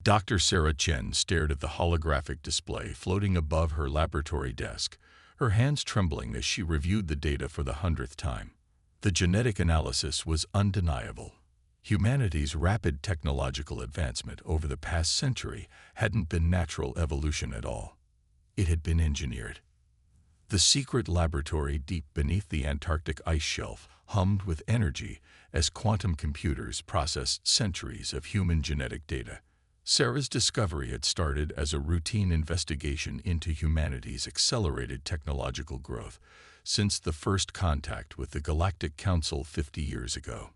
Dr. Sarah Chen stared at the holographic display floating above her laboratory desk, her hands trembling as she reviewed the data for the 100th time. The genetic analysis was undeniable. Humanity's rapid technological advancement over the past century hadn't been natural evolution at all. It had been engineered. The secret laboratory deep beneath the Antarctic ice shelf hummed with energy as quantum computers processed centuries of human genetic data. Sarah's discovery had started as a routine investigation into humanity's accelerated technological growth since the first contact with the Galactic Council 50 years ago.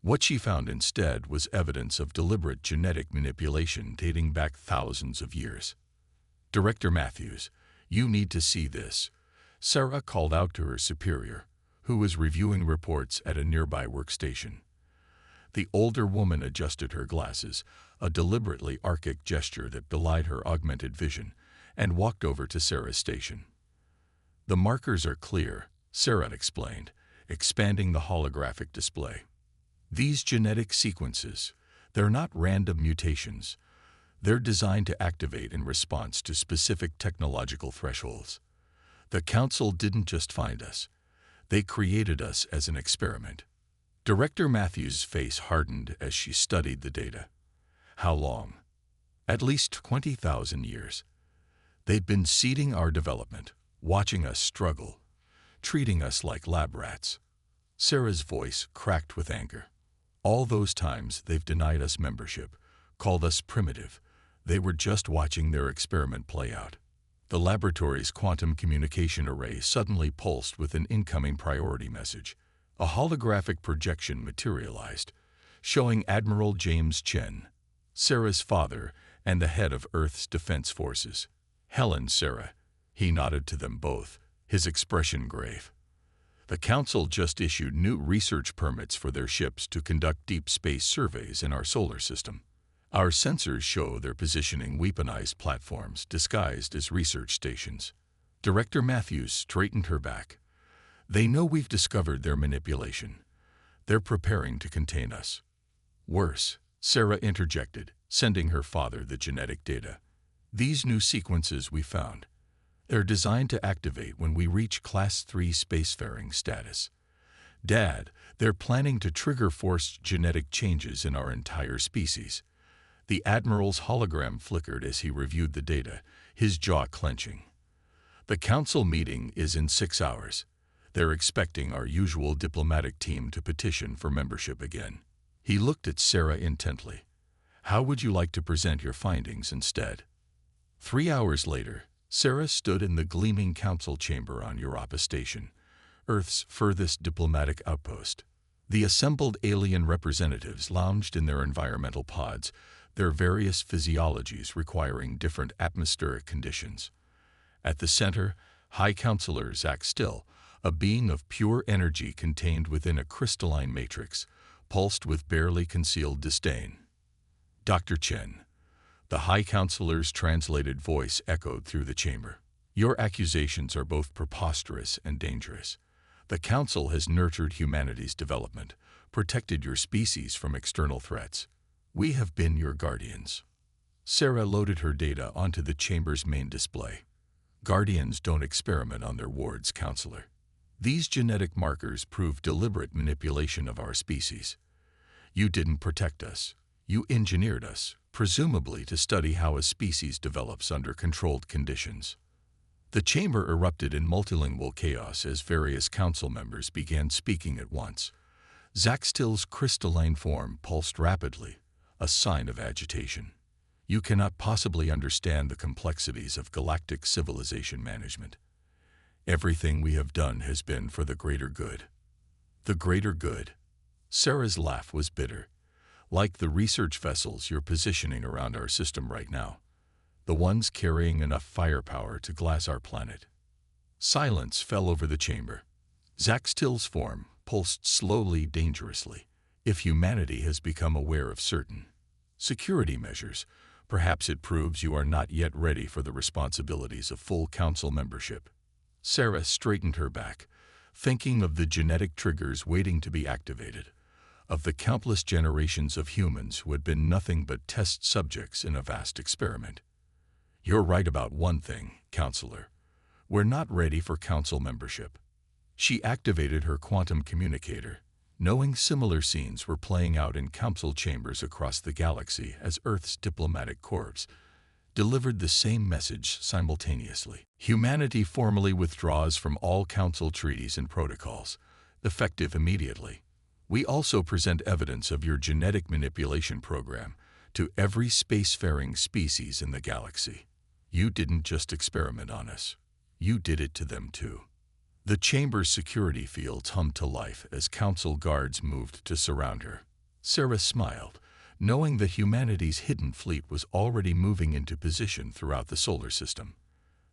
What she found instead was evidence of deliberate genetic manipulation dating back thousands of years. "Director Matthews, you need to see this," Sarah called out to her superior, who was reviewing reports at a nearby workstation. The older woman adjusted her glasses, a deliberately archaic gesture that belied her augmented vision, and walked over to Sarah's station. "The markers are clear," Sarah explained, expanding the holographic display. "These genetic sequences, they're not random mutations. They're designed to activate in response to specific technological thresholds. The Council didn't just find us. They created us as an experiment." Director Matthews' face hardened as she studied the data. How long? At least 20,000 years. They'd been seeding our development, watching us struggle, treating us like lab rats. Sarah's voice cracked with anger. All those times they've denied us membership, called us primitive. They were just watching their experiment play out. The laboratory's quantum communication array suddenly pulsed with an incoming priority message. A holographic projection materialized, showing Admiral James Chen, Sarah's father and the head of Earth's defense forces. "Helen, Sarah," he nodded to them both, his expression grave. "The Council just issued new research permits for their ships to conduct deep space surveys in our solar system. Our sensors show they're positioning weaponized platforms disguised as research stations." Director Matthews straightened her back. "They know we've discovered their manipulation. They're preparing to contain us." "Worse," Sarah interjected, sending her father the genetic data. "These new sequences we found. They're designed to activate when we reach Class 3 spacefaring status. Dad, they're planning to trigger forced genetic changes in our entire species." The Admiral's hologram flickered as he reviewed the data, his jaw clenching. "The Council meeting is in 6 hours. They're expecting our usual diplomatic team to petition for membership again." He looked at Sarah intently. "How would you like to present your findings instead?" 3 hours later, Sarah stood in the gleaming council chamber on Europa Station, Earth's furthest diplomatic outpost. The assembled alien representatives lounged in their environmental pods, their various physiologies requiring different atmospheric conditions. At the center, High Counselor Zach Still, a being of pure energy contained within a crystalline matrix, pulsed with barely concealed disdain. "Dr. Chen." The High Counselor's translated voice echoed through the chamber. "Your accusations are both preposterous and dangerous. The Council has nurtured humanity's development, protected your species from external threats. We have been your guardians." Sarah loaded her data onto the chamber's main display. "Guardians don't experiment on their wards, Counselor. These genetic markers prove deliberate manipulation of our species. You didn't protect us. You engineered us, presumably to study how a species develops under controlled conditions." The chamber erupted in multilingual chaos as various council members began speaking at once. Zach Still's crystalline form pulsed rapidly, a sign of agitation. "You cannot possibly understand the complexities of galactic civilization management. Everything we have done has been for the greater good." "The greater good?" Sarah's laugh was bitter. "Like the research vessels you're positioning around our system right now. The ones carrying enough firepower to glass our planet." Silence fell over the chamber. Zach Still's form pulsed slowly, dangerously. "If humanity has become aware of certain security measures, perhaps it proves you are not yet ready for the responsibilities of full council membership." Sarah straightened her back, thinking of the genetic triggers waiting to be activated. of the countless generations of humans who had been nothing but test subjects in a vast experiment. "You're right about one thing, Counselor. We're not ready for Council membership." She activated her quantum communicator, knowing similar scenes were playing out in council chambers across the galaxy as Earth's diplomatic corps delivered the same message simultaneously. Humanity formally withdraws from all council treaties and protocols, effective immediately. We also present evidence of your genetic manipulation program to every spacefaring species in the galaxy. You didn't just experiment on us. You did it to them too. The chamber's security fields hummed to life as council guards moved to surround her. Sarah smiled, knowing that humanity's hidden fleet was already moving into position throughout the solar system.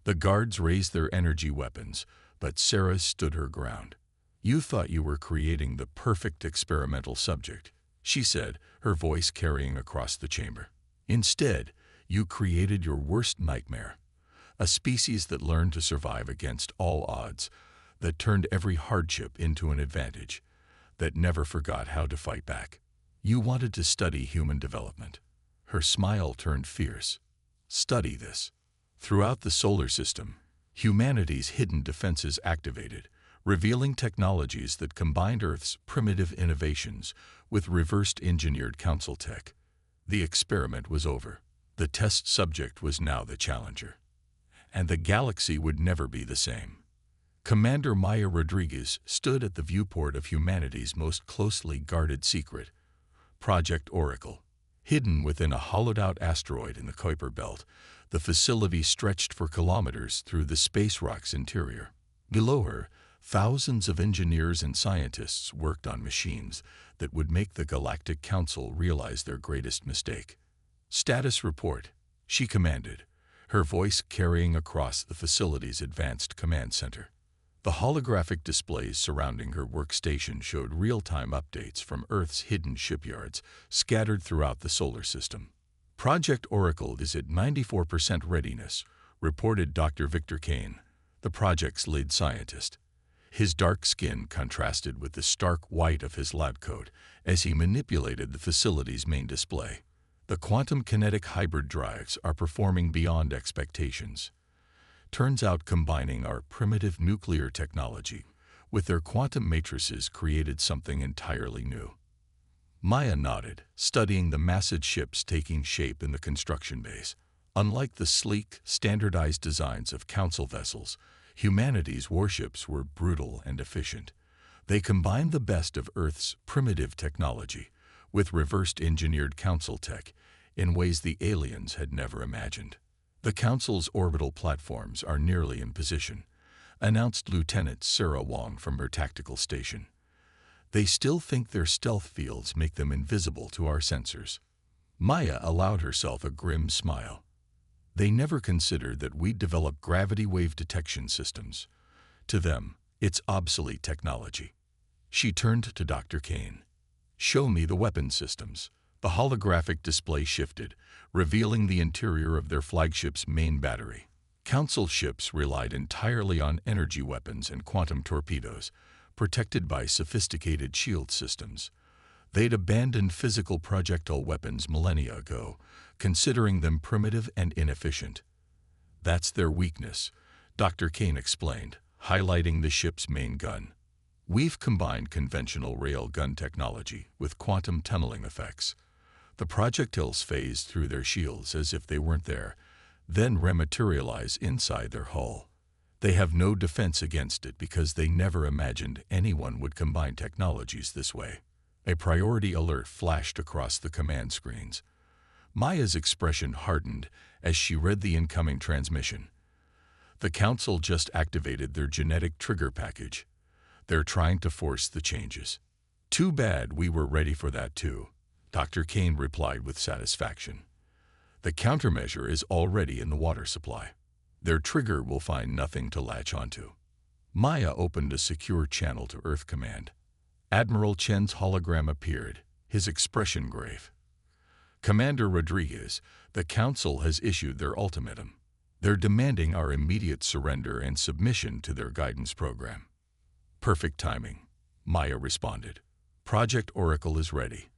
The guards raised their energy weapons, but Sarah stood her ground. "You thought you were creating the perfect experimental subject," she said, her voice carrying across the chamber. "Instead, you created your worst nightmare, a species that learned to survive against all odds, that turned every hardship into an advantage, that never forgot how to fight back. You wanted to study human development." Her smile turned fierce. "Study this." Throughout the solar system, humanity's hidden defenses activated, revealing technologies that combined Earth's primitive innovations with reversed engineered council tech. The experiment was over. The test subject was now the challenger. And the galaxy would never be the same. Commander Maya Rodriguez stood at the viewport of humanity's most closely guarded secret, Project Oracle. Hidden within a hollowed-out asteroid in the Kuiper Belt, the facility stretched for kilometers through the space rock's interior. Below her, thousands of engineers and scientists worked on machines that would make the Galactic Council realize their greatest mistake. "Status report," she commanded, her voice carrying across the facility's advanced command center. The holographic displays surrounding her workstation showed real-time updates from Earth's hidden shipyards scattered throughout the solar system. "Project Oracle is at 94% readiness," reported Dr. Victor Kane, the project's lead scientist. His dark skin contrasted with the stark white of his lab coat as he manipulated the facility's main display. "The quantum kinetic hybrid drives are performing beyond expectations. Turns out combining our primitive nuclear technology with their quantum matrices created something entirely new." Maya nodded, studying the massive ships taking shape in the construction base. Unlike the sleek, standardized designs of council vessels, humanity's warships were brutal and efficient. They combined the best of Earth's primitive technology with reversed engineered council tech in ways the aliens had never imagined. "The Council's orbital platforms are nearly in position," announced Lieutenant Sarah Wong from her tactical station. "They still think their stealth fields make them invisible to our sensors." Maya allowed herself a grim smile. "They never considered that we'd develop gravity wave detection systems. To them, it's obsolete technology." She turned to Dr. Kane. "Show me the weapon systems." The holographic display shifted, revealing the interior of their flagship's main battery. Council ships relied entirely on energy weapons and quantum torpedoes, protected by sophisticated shield systems. They'd abandoned physical projectile weapons millennia ago, considering them primitive and inefficient. "That's their weakness," Dr. Kane explained, highlighting the ship's main gun. "We've combined conventional rail gun technology with quantum tunneling effects. The projectiles phase through their shields as if they weren't there, then rematerialize inside their hull. They have no defense against it because they never imagined anyone would combine technologies this way." A priority alert flashed across the command screens. Maya's expression hardened as she read the incoming transmission. "The Council just activated their genetic trigger package. They're trying to force the changes." "Too bad we were ready for that too," Dr. Kane replied with satisfaction. "The countermeasure is already in the water supply. Their trigger will find nothing to latch onto." Maya opened a secure channel to Earth Command. Admiral Chen's hologram appeared, his expression grave. "Commander Rodriguez, the Council has issued their ultimatum. They're demanding our immediate surrender and submission to their guidance program." "Perfect timing," Maya responded. Project Oracle is ready.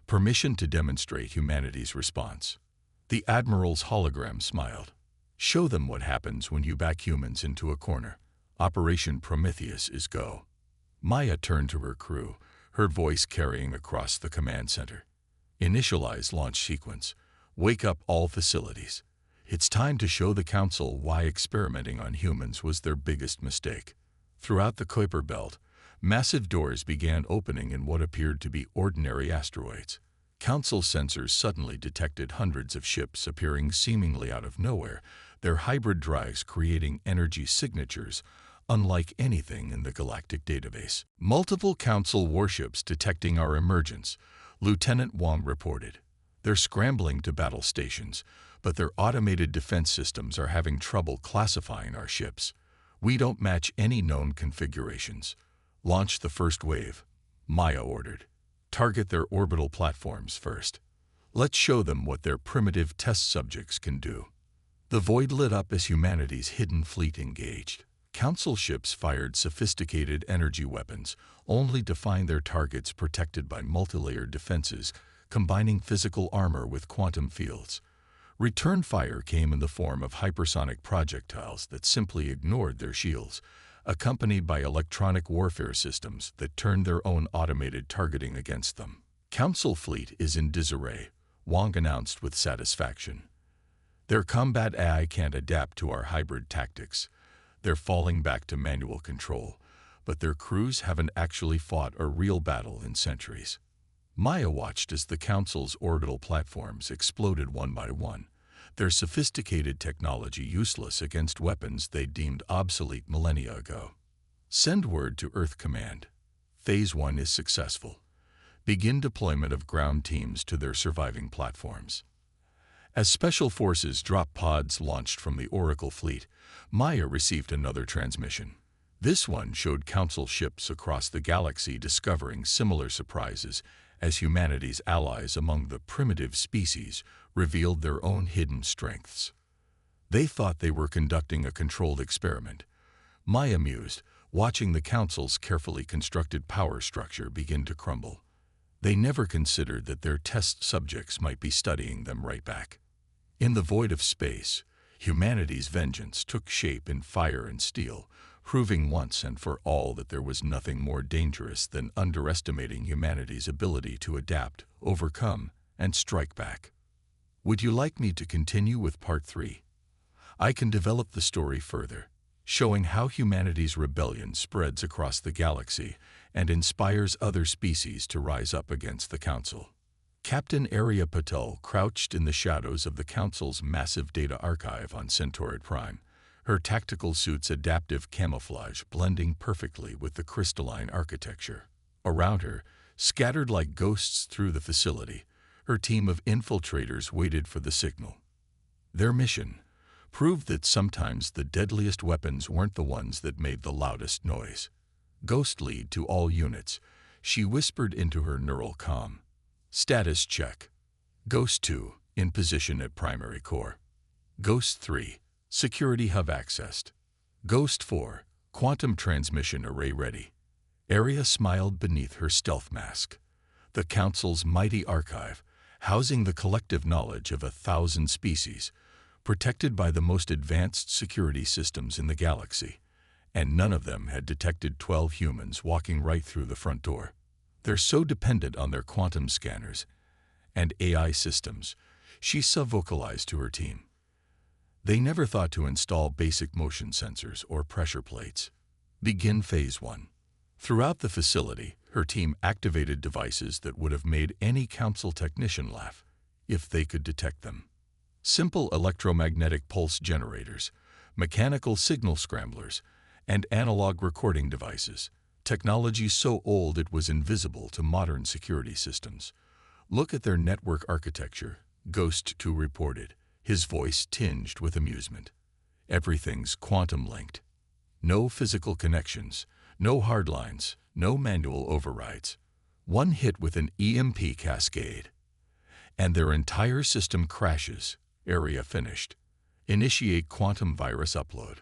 Permission to demonstrate humanity's response. The Admiral's hologram smiled. Show them what happens when you back humans into a corner. Operation Prometheus is go. Maya turned to her crew, her voice carrying across the command center. Initialize launch sequence. Wake up all facilities. It's time to show the Council why experimenting on humans was their biggest mistake. Throughout the Kuiper Belt, massive doors began opening in what appeared to be ordinary asteroids. Council sensors suddenly detected hundreds of ships appearing seemingly out of nowhere, their hybrid drives creating energy signatures unlike anything in the galactic database. Multiple Council warships detecting our emergence, Lieutenant Wong reported. They're scrambling to battle stations, but their automated defense systems are having trouble classifying our ships. We don't match any known configurations. Launch the first wave, Maya ordered. Target their orbital platforms first. Let's show them what their primitive test subjects can do. The void lit up as humanity's hidden fleet engaged. Council ships fired sophisticated energy weapons, only to find their targets protected by multilayered defenses, combining physical armor with quantum fields. Return fire came in the form of hypersonic projectiles that simply ignored their shields, accompanied by electronic warfare systems that turned their own automated targeting against them. Council fleet is in disarray, Wong announced with satisfaction. Their combat AI can't adapt to our hybrid tactics. They're falling back to manual control, but their crews haven't actually fought a real battle in centuries. Maya watched as the Council's orbital platforms exploded one by one, their sophisticated technology useless against weapons they deemed obsolete millennia ago. Send word to Earth Command. Phase 1 is successful. Begin deployment of ground teams to their surviving platforms. As Special Forces drop pods launched from the Oracle fleet, Maya received another transmission. This one showed Council ships across the galaxy discovering similar surprises as humanity's allies among the primitive species revealed their own hidden strengths. They thought they were conducting a controlled experiment. Maya mused, watching the Council's carefully constructed power structure begin to crumble. They never considered that their test subjects might be studying them right back. In the void of space, humanity's vengeance took shape in fire and steel, proving once and for all that there was nothing more dangerous than underestimating humanity's ability to adapt, overcome, and strike back. Would you like me to continue with Part 3? I can develop the story further, showing how humanity's rebellion spreads across the galaxy and inspires other species to rise up against the Council. Captain Arya Patel crouched in the shadows of the Council's massive data archive on Centaur Prime, her tactical suit's adaptive camouflage blending perfectly with the crystalline architecture. Around her, scattered like ghosts through the facility, her team of infiltrators waited for the signal. Their mission proved that sometimes the deadliest weapons weren't the ones that made the loudest noise. Ghost lead to all units, she whispered into her neural comm. Status check. Ghost 2, in position at primary core. Ghost 3, security hub accessed. Ghost 4, quantum transmission array ready. Arya smiled beneath her stealth mask. The Council's mighty archive, housing the collective knowledge of 1,000 species, protected by the most advanced security systems in the galaxy, and none of them had detected 12 humans walking right through the front door. They're so dependent on their quantum scanners and AI systems, she vocalized to her team. They never thought to install basic motion sensors or pressure plates. Begin Phase 1. Throughout the facility, her team activated devices that would have made any Council technician laugh if they could detect them. Simple electromagnetic pulse generators, mechanical signal scramblers, and analog recording devices. Technology so old it was invisible to modern security systems. Look at their network architecture, Ghost 2 reported, his voice tinged with amusement. Everything's quantum linked. No physical connections, no hard lines, no manual overrides. One hit with an EMP cascade, and their entire system crashes. Arya finished. Initiate quantum virus upload.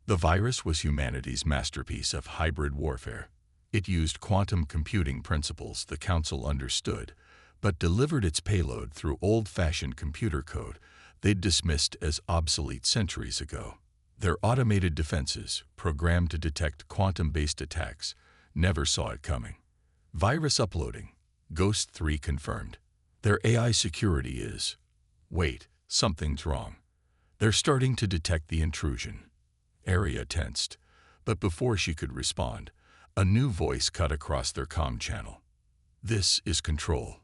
The virus was humanity's masterpiece of hybrid warfare. It used quantum computing principles the Council understood, but delivered its payload through old-fashioned computer code they'd dismissed as obsolete centuries ago. Their automated defenses, programmed to detect quantum-based attacks, never saw it coming. Virus uploading. Ghost 3 confirmed. Their AI security is... Wait, something's wrong. They're starting to detect the intrusion. Area tensed, but before she could respond, a new voice cut across their comm channel. This is Control.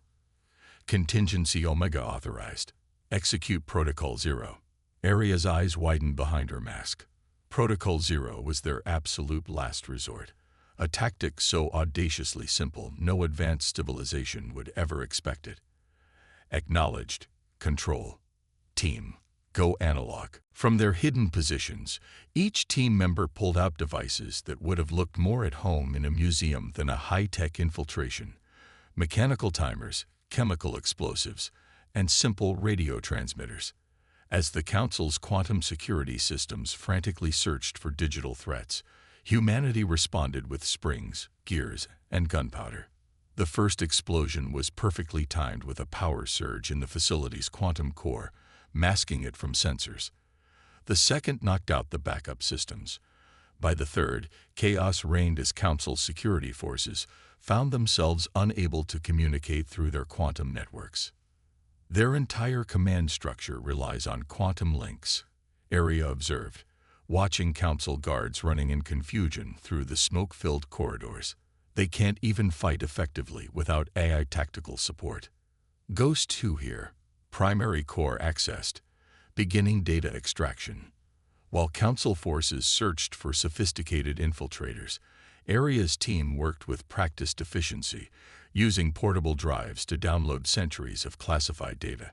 Contingency Omega authorized. Execute Protocol 0. Aria's eyes widened behind her mask. Protocol 0 was their absolute last resort. A tactic so audaciously simple no advanced civilization would ever expect it. Acknowledged. Control. Team. Go analog. From their hidden positions, each team member pulled out devices that would have looked more at home in a museum than a high-tech infiltration. Mechanical timers, chemical explosives, and simple radio transmitters. As the Council's quantum security systems frantically searched for digital threats, humanity responded with springs, gears, and gunpowder. The first explosion was perfectly timed with a power surge in the facility's quantum core, masking it from sensors. The second knocked out the backup systems. By the third, chaos reigned as Council security forces found themselves unable to communicate through their quantum networks. Their entire command structure relies on quantum links, Aria observed, watching Council guards running in confusion through the smoke-filled corridors. They can't even fight effectively without AI tactical support. Ghost 2 here. Primary core accessed. Beginning data extraction. While Council forces searched for sophisticated infiltrators, Aria's team worked with practiced efficiency, using portable drives to download centuries of classified data.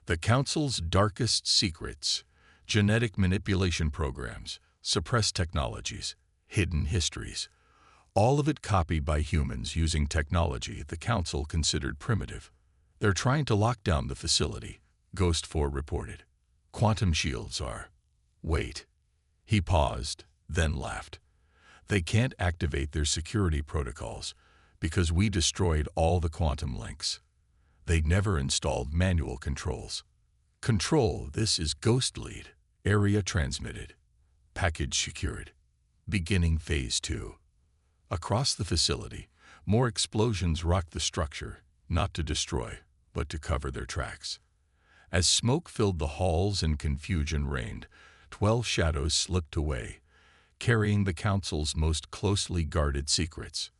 The Council's darkest secrets, genetic manipulation programs, suppressed technologies, hidden histories, all of it copied by humans using technology the Council considered primitive. They're trying to lock down the facility, Ghost 4 reported. Quantum shields are... Wait. He paused, then laughed. They can't activate their security protocols because we destroyed all the quantum links. They never installed manual controls. Control, this is Ghost Lead. Area transmitted. Package secured. Beginning Phase 2. Across the facility, more explosions rocked the structure, not to destroy, but to cover their tracks. As smoke filled the halls and confusion reigned, 12 shadows slipped away, carrying the Council's most closely guarded secrets.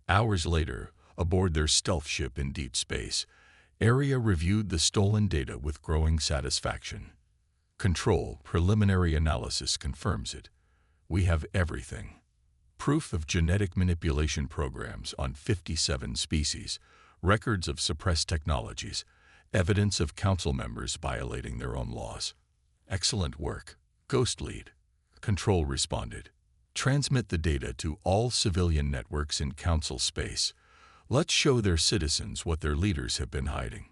Hours later, aboard their stealth ship in deep space, Aria reviewed the stolen data with growing satisfaction. Control, preliminary analysis confirms it. We have everything. Proof of genetic manipulation programs on 57 species, records of suppressed technologies, evidence of Council members violating their own laws. Excellent work. Ghost Lead. Control responded. Transmit the data to all civilian networks in Council space. Let's show their citizens what their leaders have been hiding.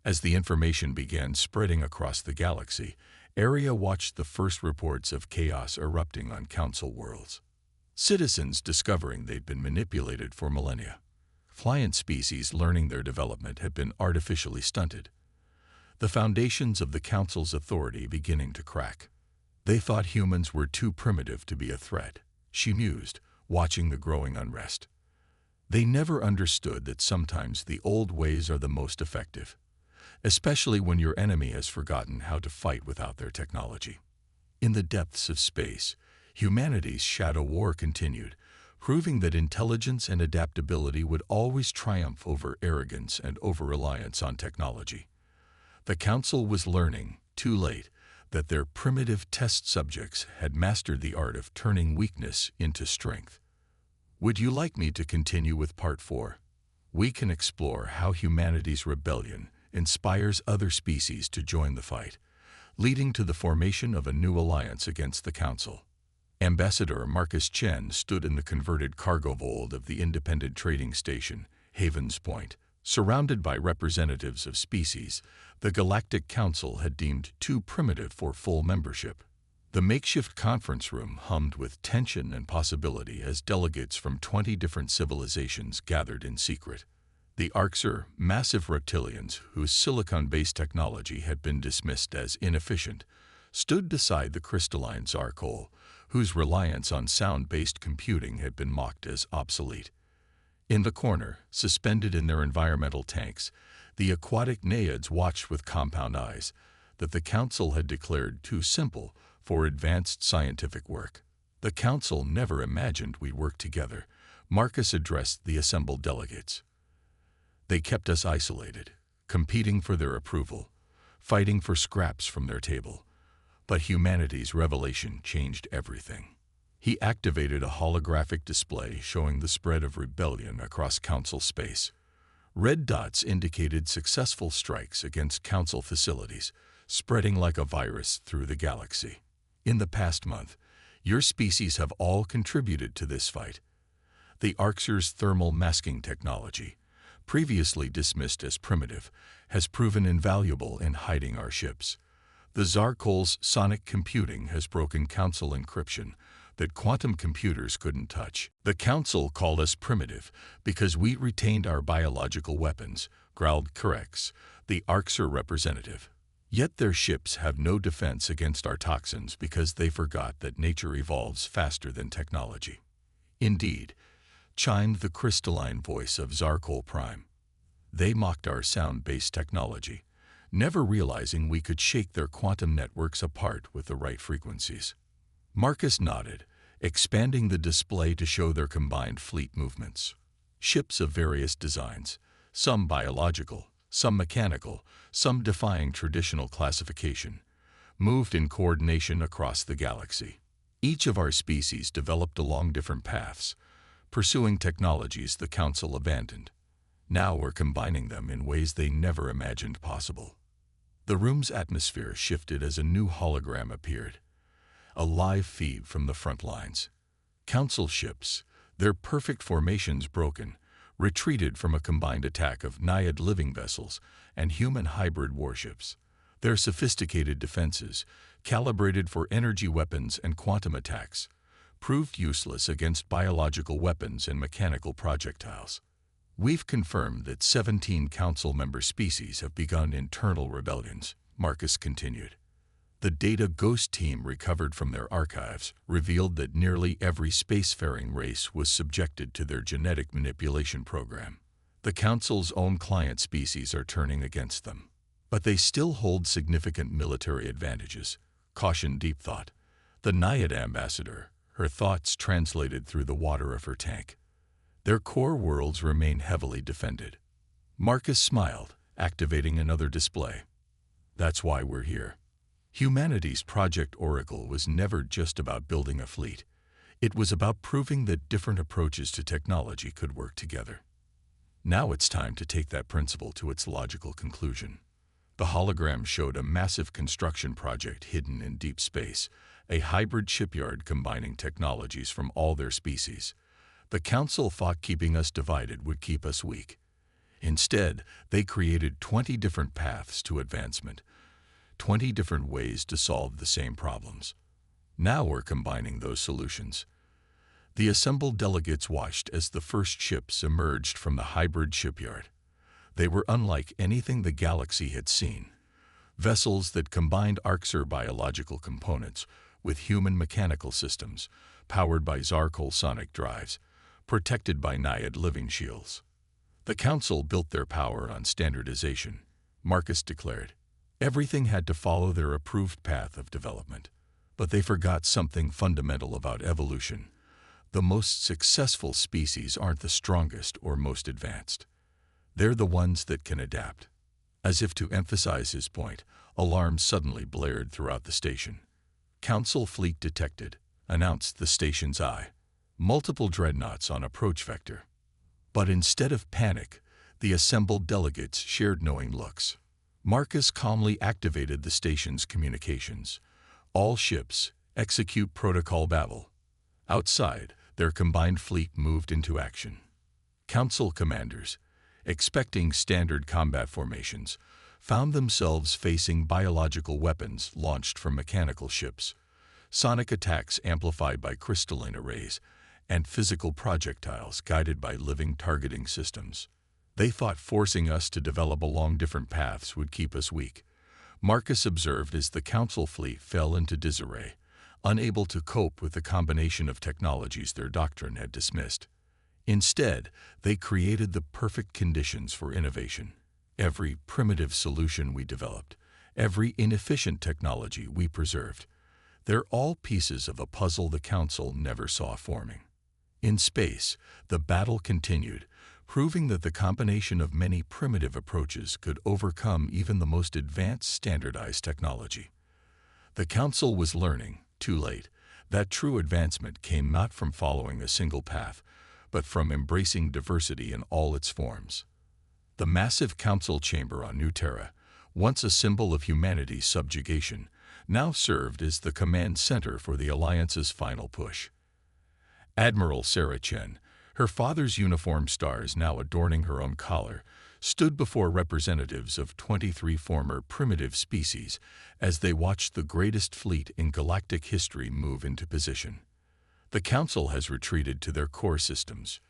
As the information began spreading across the galaxy, Aria watched the first reports of chaos erupting on Council worlds. Citizens discovering they'd been manipulated for millennia. Client species learning their development had been artificially stunted. The foundations of the Council's authority beginning to crack. They thought humans were too primitive to be a threat, she mused, watching the growing unrest. They never understood that sometimes the old ways are the most effective, especially when your enemy has forgotten how to fight without their technology. In the depths of space, humanity's shadow war continued, proving that intelligence and adaptability would always triumph over arrogance and over-reliance on technology. The Council was learning, too late, that their primitive test subjects had mastered the art of turning weakness into strength. Would you like me to continue with Part 4? We can explore how humanity's rebellion inspires other species to join the fight, leading to the formation of a new alliance against the Council. Ambassador Marcus Chen stood in the converted cargo hold of the independent trading station, Havens Point. Surrounded by representatives of species the Galactic Council had deemed too primitive for full membership. The makeshift conference room hummed with tension and possibility as delegates from 20 different civilizations gathered in secret. The Orcs, massive reptilians whose silicon-based technology had been dismissed as inefficient, stood beside the crystalline Zarkol, whose reliance on sound-based computing had been mocked as obsolete. In the corner, suspended in their environmental tanks, the aquatic naiads watched with compound eyes that the Council had declared too simple for advanced scientific work. The Council never imagined we'd work together, Marcus addressed the assembled delegates. They kept us isolated, competing for their approval, fighting for scraps from their table. But humanity's revelation changed everything. He activated a holographic display showing the spread of rebellion across Council space. Red dots indicated successful strikes against Council facilities, spreading like a virus through the galaxy. In the past month, your species have all contributed to this fight. The Orcs' thermal masking technology, previously dismissed as primitive, has proven invaluable in hiding our ships. The Zarkol's sonic computing has broken Council encryption that quantum computers couldn't touch. The Council called us primitive because we retained our biological weapons, growled Correx, the Orcs' representative. Yet their ships have no defense against our toxins because they forgot that nature evolves faster than technology. Indeed, chimed the crystalline voice of Zarkol Prime. They mocked our sound-based technology, never realizing we could shake their quantum networks apart with the right frequencies. Marcus nodded, expanding the display to show their combined fleet movements. Ships of various designs, some biological, some mechanical, some defying traditional classification, moved in coordination across the galaxy. Each of our species developed along different paths, pursuing technologies the Council abandoned. Now we're combining them in ways they never imagined possible. The room's atmosphere shifted as a new hologram appeared, a live feed from the front lines. Council ships, their perfect formations broken, retreated from a combined attack of Naiad living vessels and human hybrid warships. Their sophisticated defenses, calibrated for energy weapons and quantum attacks, proved useless against biological weapons and mechanical projectiles. We've confirmed that 17 Council member species have begun internal rebellions, Marcus continued. The Data Ghost team recovered from their archives revealed that nearly every spacefaring race was subjected to their genetic manipulation program. The Council's own client species are turning against them. But they still hold significant military advantages, cautioned Deep Thought, the Naiad ambassador, her thoughts translated through the water of her tank. Their core worlds remain heavily defended. Marcus smiled, activating another display. That's why we're here. Humanity's Project Oracle was never just about building a fleet. It was about proving that different approaches to technology could work together. Now it's time to take that principle to its logical conclusion. The hologram showed a massive construction project hidden in deep space, a hybrid shipyard combining technologies from all their species. The Council thought keeping us divided would keep us weak. Instead, they created 20 different paths to advancement, 20 different ways to solve the same problems. Now we're combining those solutions. The assembled delegates watched as the first ships emerged from the hybrid shipyard. They were unlike anything the galaxy had seen. Vessels that combined Orcs' biological components with human mechanical systems, powered by Zarkol sonic drives, protected by Naiad living shields. The Council built their power on standardization, Marcus declared. Everything had to follow their approved path of development. But they forgot something fundamental about evolution. The most successful species aren't the strongest or most advanced. They're the ones that can adapt. As if to emphasize his point, alarms suddenly blared throughout the station. Council fleet detected, announced the station's eye. Multiple dreadnoughts on approach vector. But instead of panic, the assembled delegates shared knowing looks. Marcus calmly activated the station's communications. All ships, execute protocol Babel. Outside, their combined fleet moved into action. Council commanders, expecting standard combat formations, found themselves facing biological weapons launched from mechanical ships. sonic attacks amplified by crystalline arrays, and physical projectiles guided by living targeting systems. They thought forcing us to develop along different paths would keep us weak. Marcus observed as the Council fleet fell into disarray, unable to cope with the combination of technologies their doctrine had dismissed. Instead, they created the perfect conditions for innovation. Every primitive solution we developed, every inefficient technology we preserved, they're all pieces of a puzzle the Council never saw forming. In space, the battle continued, proving that the combination of many primitive approaches could overcome even the most advanced standardized technology. The Council was learning, too late, that true advancement came not from following a single path, but from embracing diversity in all its forms. The massive Council chamber on New Terra, once a symbol of humanity's subjugation, now served as the command center for the Alliance's final push. Admiral Sarah Chen, her father's uniform stars now adorning her own collar, stood before representatives of 23 former primitive species as they watched the greatest fleet in galactic history move into position. The Council has retreated to their core systems,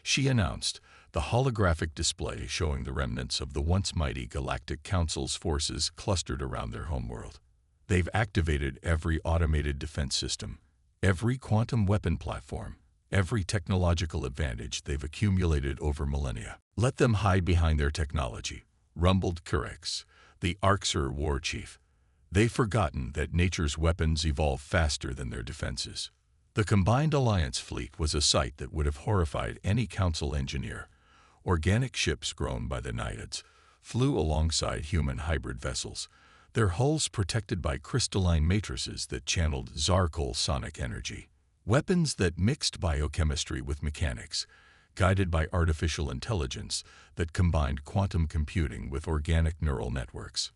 she announced, the holographic display showing the remnants of the once mighty Galactic Council's forces clustered around their homeworld. They've activated every automated defense system, every quantum weapon platform, every technological advantage they've accumulated over millennia. Let them hide behind their technology, rumbled Curex, the Arxer war chief. They've forgotten that nature's weapons evolve faster than their defenses. The combined Alliance fleet was a sight that would have horrified any Council engineer. Organic ships grown by the Naiads flew alongside human hybrid vessels, their hulls protected by crystalline matrices that channeled Zarkol sonic energy. Weapons that mixed biochemistry with mechanics, guided by artificial intelligence that combined quantum computing with organic neural networks.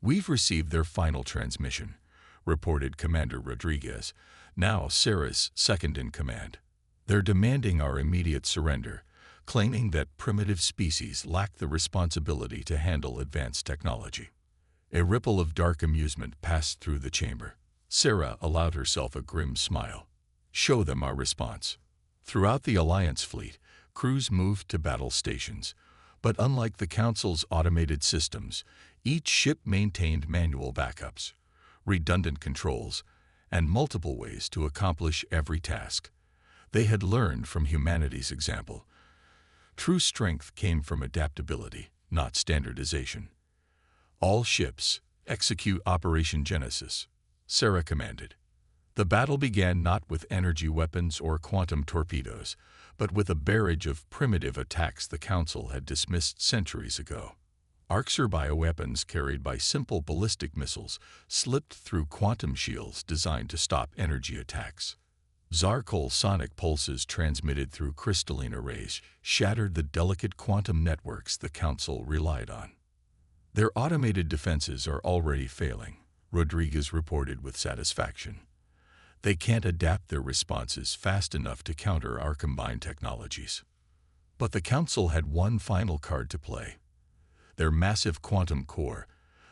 We've received their final transmission, reported Commander Rodriguez, now Sarah's second-in-command. They're demanding our immediate surrender, claiming that primitive species lack the responsibility to handle advanced technology. A ripple of dark amusement passed through the chamber. Sarah allowed herself a grim smile. Show them our response. Throughout the Alliance fleet, crews moved to battle stations, but unlike the Council's automated systems, each ship maintained manual backups, redundant controls, and multiple ways to accomplish every task. They had learned from humanity's example. True strength came from adaptability, not standardization. All ships, execute Operation Genesis, Sarah commanded. The battle began not with energy weapons or quantum torpedoes, but with a barrage of primitive attacks the Council had dismissed centuries ago. Arxer bioweapons carried by simple ballistic missiles slipped through quantum shields designed to stop energy attacks. Zarkol sonic pulses transmitted through crystalline arrays shattered the delicate quantum networks the Council relied on. Their automated defenses are already failing, Rodriguez reported with satisfaction. They can't adapt their responses fast enough to counter our combined technologies. But the Council had one final card to play. Their massive quantum core,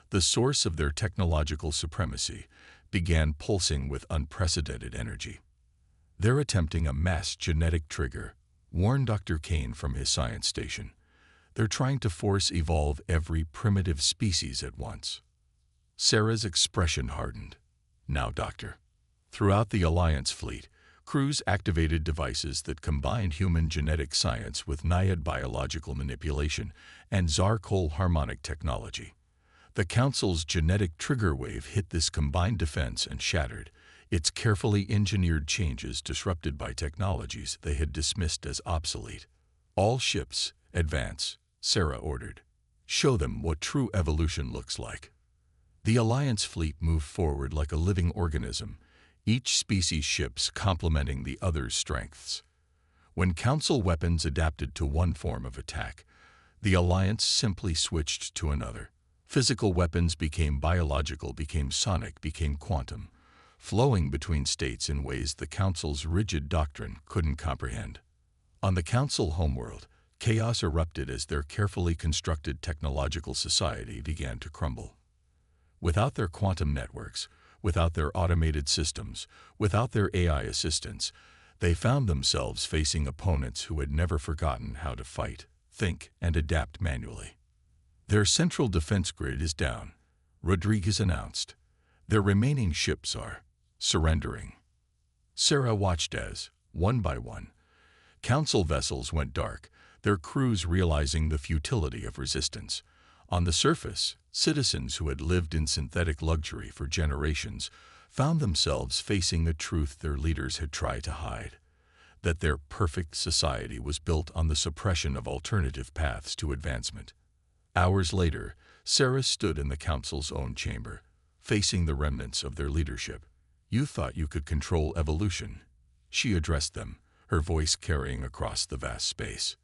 the source of their technological supremacy, began pulsing with unprecedented energy. They're attempting a mass genetic trigger, warned Dr. Kane from his science station. They're trying to force evolve every primitive species at once. Sarah's expression hardened. Now, Doctor. Throughout the Alliance fleet, crews activated devices that combined human genetic science with Naiad biological manipulation and Zarkol harmonic technology. The Council's genetic trigger wave hit this combined defense and shattered, its carefully engineered changes disrupted by technologies they had dismissed as obsolete. All ships, advance, Sarah ordered. Show them what true evolution looks like. The Alliance fleet moved forward like a living organism, each species' ships complementing the other's strengths. When Council weapons adapted to one form of attack, the Alliance simply switched to another. Physical weapons became biological, became sonic, became quantum, flowing between states in ways the Council's rigid doctrine couldn't comprehend. On the Council homeworld, chaos erupted as their carefully constructed technological society began to crumble. Without their quantum networks, Without their automated systems, without their AI assistants, they found themselves facing opponents who had never forgotten how to fight, think, and adapt manually. Their central defense grid is down, Rodriguez announced. Their remaining ships are surrendering. Sarah watched as, one by one, Council vessels went dark, their crews realizing the futility of resistance. On the surface, citizens who had lived in synthetic luxury for generations found themselves facing a truth their leaders had tried to hide, that their perfect society was built on the suppression of alternative paths to advancement. Hours later, Sarah stood in the Council's own chamber, facing the remnants of their leadership. "You thought you could control evolution," she addressed them, her voice carrying across the vast space.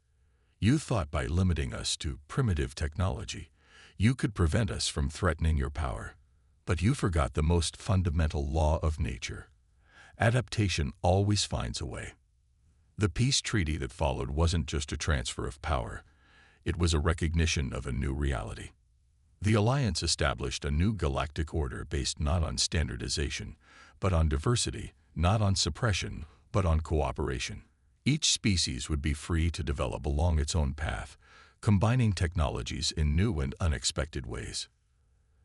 "You thought by limiting us to primitive technology, you could prevent us from threatening your power. But you forgot the most fundamental law of nature. Adaptation always finds a way." The peace treaty that followed wasn't just a transfer of power. It was a recognition of a new reality. The alliance established a new galactic order based not on standardization, but on diversity, not on suppression, but on cooperation. Each species would be free to develop along its own path, combining technologies in new and unexpected ways.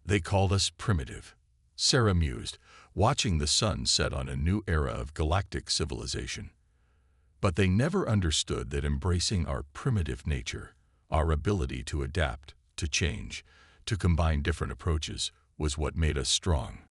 "They called us primitive," Sarah mused, watching the sun set on a new era of galactic civilization. "But they never understood that embracing our primitive nature, our ability to adapt, to change, to combine different approaches, was what made us strong."